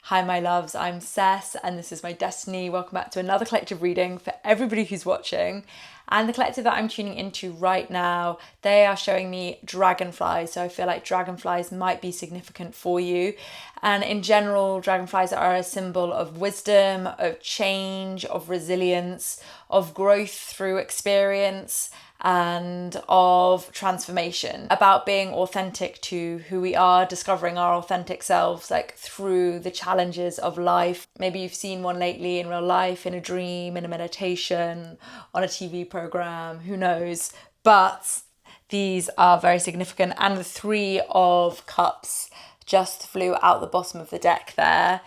Hi, my loves, I'm Cess, and this is my Destiny. Welcome back to another collective reading for everybody who's watching. And the collective that I'm tuning into right now, they are showing me dragonflies. So I feel like dragonflies might be significant for you. And in general, dragonflies are a symbol of wisdom, of change, of resilience, of growth through experience, and of transformation, about being authentic to who we are, discovering our authentic selves, like through the challenges of life. Maybe you've seen one lately in real life, in a dream, in a meditation, on a TV program, who knows? But these are very significant. And the Three of Cups just flew out the bottom of the deck there.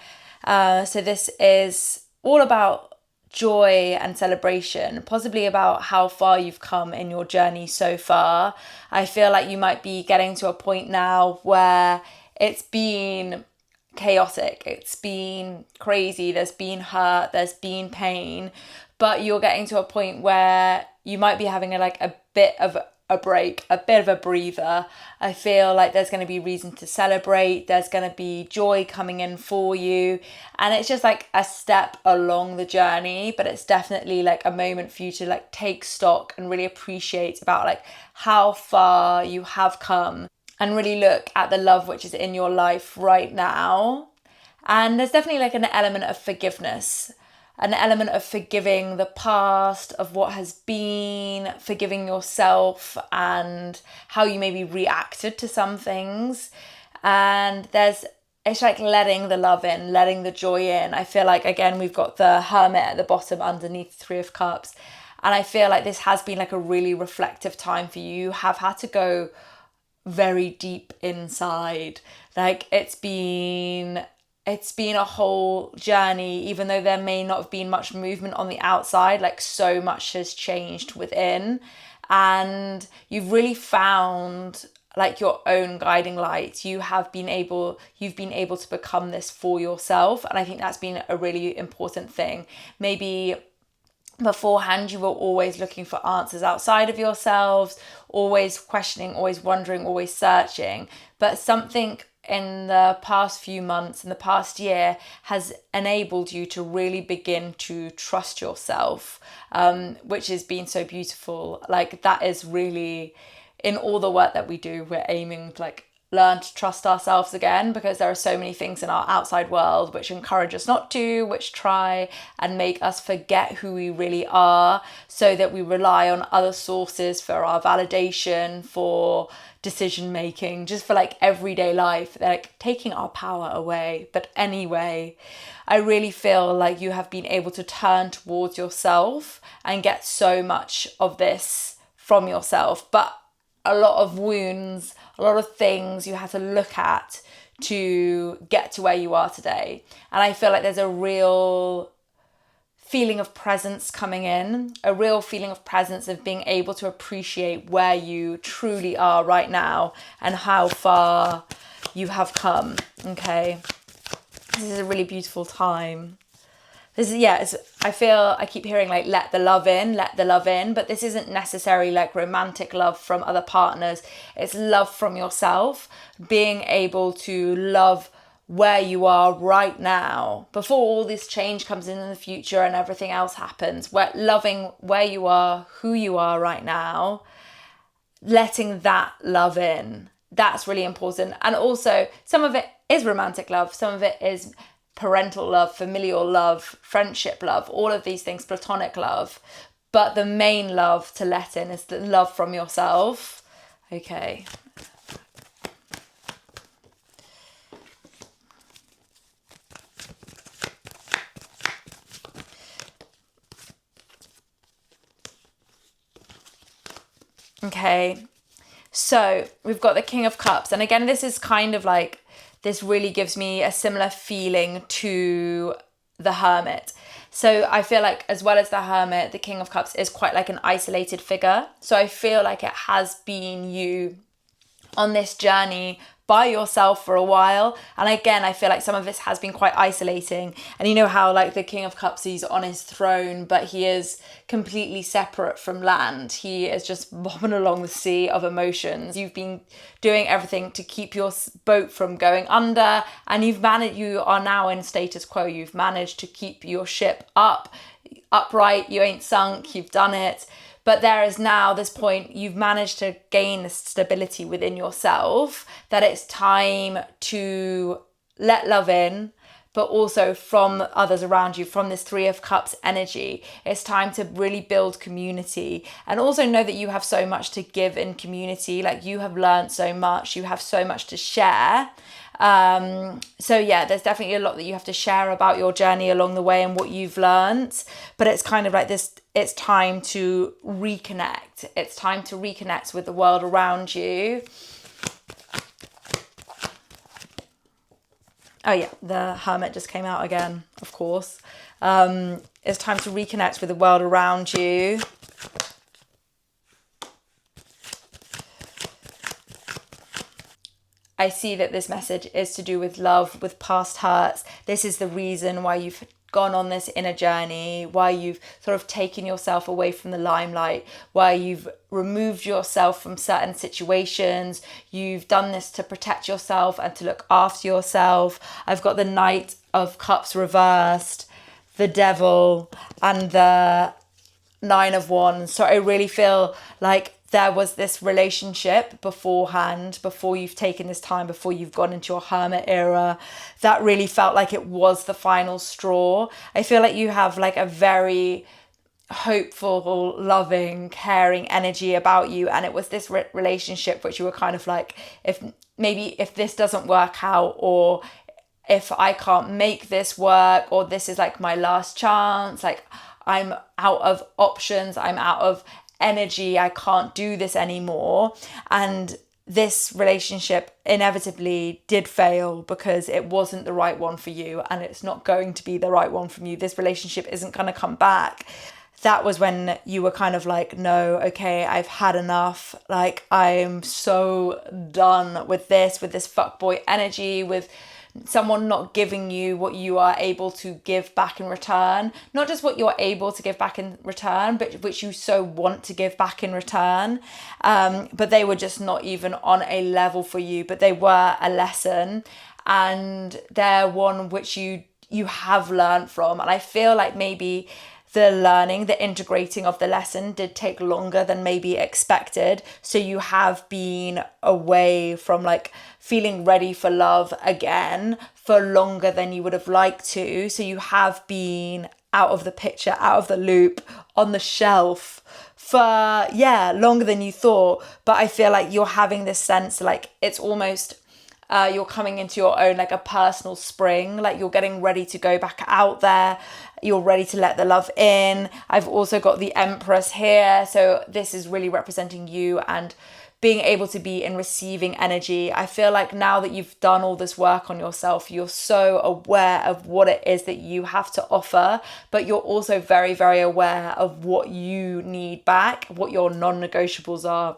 So this is all about joy and celebration, possibly about how far you've come in your journey so far. I feel like you might be getting to a point now where it's been chaotic, it's been crazy, there's been hurt, there's been pain, but you're getting to a point where you might be having a bit of a break, a bit of a breather. I feel like there's going to be reason to celebrate, there's going to be joy coming in for you, and it's just like a step along the journey, but it's definitely like a moment for you to like take stock and really appreciate about like how far you have come, and really look at the love which is in your life right now. And there's definitely like an element of forgiveness, an element of forgiving the past, of what has been, forgiving yourself and how you maybe reacted to some things. And it's like letting the love in, letting the joy in. I feel like, again, we've got the Hermit at the bottom underneath the Three of Cups. And I feel like this has been like a really reflective time for you. You have had to go very deep inside. Like it's been a whole journey, even though there may not have been much movement on the outside, like so much has changed within, and you've really found like your own guiding light. You've been able to become this for yourself, and I think that's been a really important thing. Maybe beforehand you were always looking for answers outside of yourselves, always questioning, always wondering, always searching, but something in the past few months, in the past year, has enabled you to really begin to trust yourself, which has been so beautiful. Like that is really, in all the work that we do, we're aiming to like learn to trust ourselves again, because there are so many things in our outside world which encourage us not to, which try and make us forget who we really are, so that we rely on other sources for our validation, for decision making, just for like everyday life. They're like taking our power away. But anyway, I really feel like you have been able to turn towards yourself and get so much of this from yourself. But a lot of wounds, a lot of things you had to look at to get to where you are today. And I feel like there's a real feeling of presence coming in, a real feeling of presence of being able to appreciate where you truly are right now and how far you have come. Okay, this is a really beautiful time. I keep hearing like let the love in, but this isn't necessarily like romantic love from other partners. It's love from yourself, being able to love where you are right now before all this change comes in the future and everything else happens. We're loving where you are, who you are right now, letting that love in. That's really important. And also some of it is romantic love, some of it is parental love, familial love, friendship love, all of these things, platonic love. But the main love to let in is the love from yourself. Okay. Okay, so we've got the King of Cups. And again, this is kind of like, this really gives me a similar feeling to the Hermit. So I feel like as well as the Hermit, the King of Cups is quite like an isolated figure. So I feel like it has been you on this journey by yourself for a while. And again, I feel like some of this has been quite isolating. And you know how like the King of Cups, he's on his throne, but he is completely separate from land. He is just bobbing along the sea of emotions. You've been doing everything to keep your boat from going under, and you are now in status quo. You've managed to keep your ship upright. You ain't sunk, you've done it. But there is now this point, you've managed to gain this stability within yourself, that it's time to let love in, but also from others around you, from this Three of Cups energy. It's time to really build community, and also know that you have so much to give in community. Like, you have learned so much, you have so much to share. So yeah, there's definitely a lot that you have to share about your journey along the way and what you've learned, but it's kind of like this, it's time to reconnect. It's time to reconnect with the world around you. Oh yeah, the Hermit just came out again, of course. It's time to reconnect with the world around you. I see that this message is to do with love, with past hurts. This is the reason why you've gone on this inner journey, why you've sort of taken yourself away from the limelight, why you've removed yourself from certain situations. You've done this to protect yourself and to look after yourself. I've got the Knight of Cups reversed, the Devil, and the Nine of Wands. So I really feel like there was this relationship beforehand, before you've taken this time, before you've gone into your hermit era, that really felt like it was the final straw. I feel like you have like a very hopeful, loving, caring energy about you, and it was this relationship which you were kind of like, if this doesn't work out, or if I can't make this work, or this is like my last chance, like I'm out of options, I'm out of energy, I can't do this anymore. And this relationship inevitably did fail because it wasn't the right one for you, and it's not going to be the right one for you. This relationship isn't going to come back. That was when you were kind of like, no, okay, I've had enough. Like, I'm so done with this fuckboy energy, with someone not giving you what you are able to give back in return. Not just what you're able to give back in return, but which you so want to give back in return. But they were just not even on a level for you, but they were a lesson, and they're one which you have learned from. And I feel like maybe the learning, the integrating of the lesson did take longer than maybe expected. So you have been away from like feeling ready for love again for longer than you would have liked to. So you have been out of the picture, out of the loop, on the shelf for, longer than you thought. But I feel like you're having this sense like it's almost you're coming into your own, like a personal spring, like you're getting ready to go back out there. You're ready to let the love in. I've also got the Empress here. So this is really representing you and being able to be in receiving energy. I feel like now that you've done all this work on yourself, you're so aware of what it is that you have to offer, but you're also very, very aware of what you need back, what your non-negotiables are,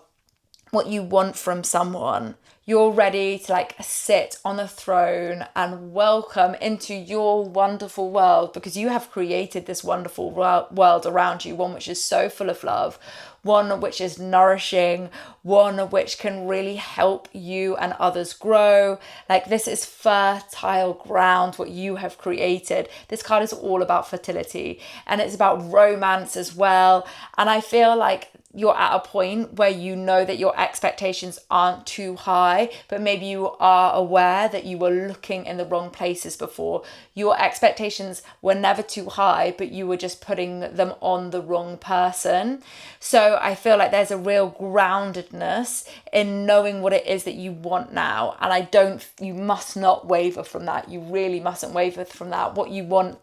what you want from someone. You're ready to like sit on the throne and welcome into your wonderful world, because you have created this wonderful world around you, one which is so full of love, one which is nourishing, one which can really help you and others grow. Like, this is fertile ground, what you have created. This card is all about fertility, and it's about romance as well. And I feel like you're at a point where you know that your expectations aren't too high, but maybe you are aware that you were looking in the wrong places before. Your expectations were never too high, but you were just putting them on the wrong person. So I feel like there's a real groundedness in knowing what it is that you want now. And you must not waver from that. You really mustn't waver from that. What you want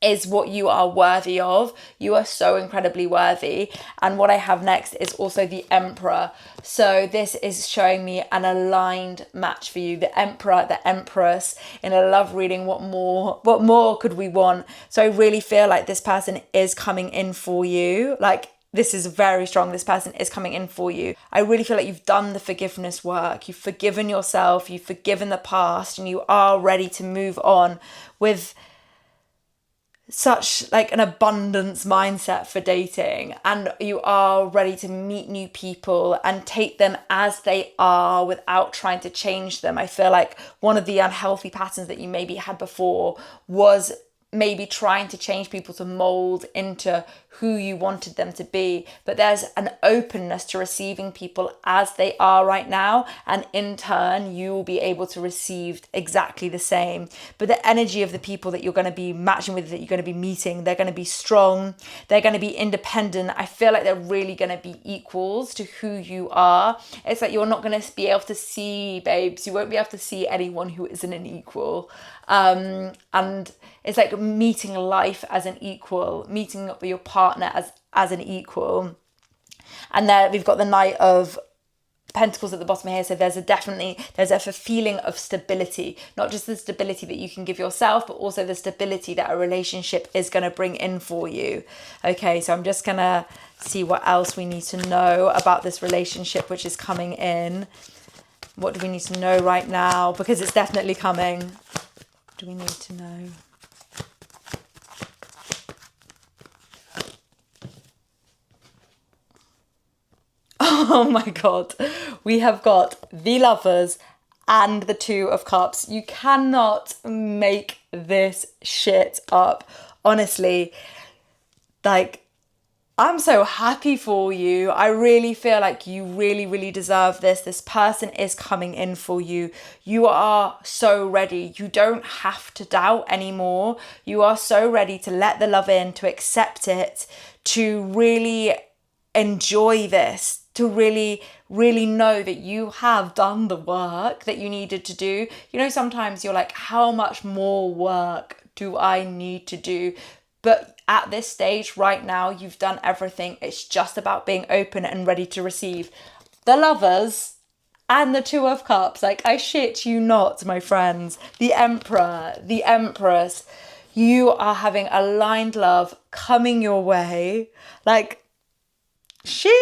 is what you are worthy of. You are so incredibly worthy. And what I have next is also the Emperor. So this is showing me an aligned match for you. The Emperor, the Empress in a love reading. What more could we want? So I really feel like this person is coming in for you. Like, this is very strong. This person is coming in for you. I really feel like you've done the forgiveness work. You've forgiven yourself. You've forgiven the past, and you are ready to move on with such like an abundance mindset for dating, and you are ready to meet new people and take them as they are without trying to change them. I feel like one of the unhealthy patterns that you maybe had before was maybe trying to change people to mold into who you wanted them to be. But there's an openness to receiving people as they are right now, and in turn you will be able to receive exactly the same. But the energy of the people that you're going to be matching with, that you're going to be meeting, they're going to be strong, they're going to be independent. I feel like they're really going to be equals to who you are. It's like you're not going to be able to see, babes, you won't be able to see anyone who isn't an equal. And it's like meeting life as an equal, meeting up with your partner as an equal. And there we've got the Knight of Pentacles at the bottom here. So there's a feeling of stability, not just the stability that you can give yourself, but also the stability that a relationship is going to bring in for you. Okay, so I'm just going to see what else we need to know about this relationship which is coming in. What do we need to know right now? Because it's definitely coming. What do we need to know? Oh my God, we have got the Lovers and the Two of Cups. You cannot make this shit up. Honestly, like, I'm so happy for you. I really feel like you really, really deserve this. This person is coming in for you. You are so ready. You don't have to doubt anymore. You are so ready to let the love in, to accept it, to really enjoy this, to really, really know that you have done the work that you needed to do. You know, sometimes you're like, how much more work do I need to do? But at this stage right now, you've done everything. It's just about being open and ready to receive. The Lovers and the Two of Cups, like, I shit you not, my friends. The Emperor, the Empress, you are having aligned love coming your way. Like, shit,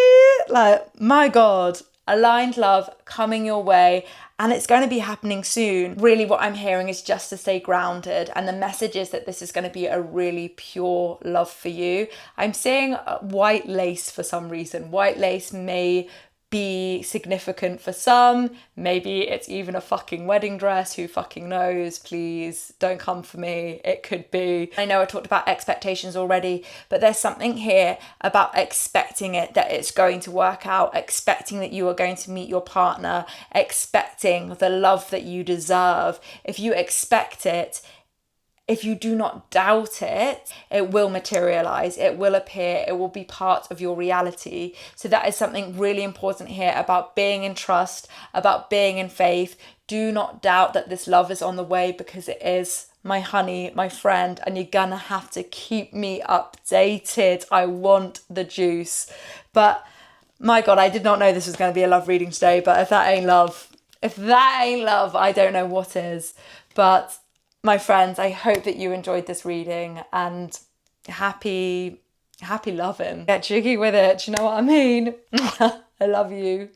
like, my God, aligned love coming your way, and it's going to be happening soon. Really, what I'm hearing is just to stay grounded, and the message is that this is going to be a really pure love for you. I'm seeing white lace for some reason. White lace may be significant for some. Maybe it's even a fucking wedding dress. Who fucking knows? Please don't come for me. It could be. I know I talked about expectations already, but there's something here about expecting it, that it's going to work out, expecting that you are going to meet your partner, expecting the love that you deserve. If you expect it, if you do not doubt it, it will materialize, it will appear, it will be part of your reality. So that is something really important here about being in trust, about being in faith. Do not doubt that this love is on the way, because it is, my honey, my friend, and you're gonna have to keep me updated. I want the juice. But my God, I did not know this was going to be a love reading today, but if that ain't love, I don't know what is. But my friends, I hope that you enjoyed this reading, and happy loving. Get jiggy with it. Do you know what I mean? I love you.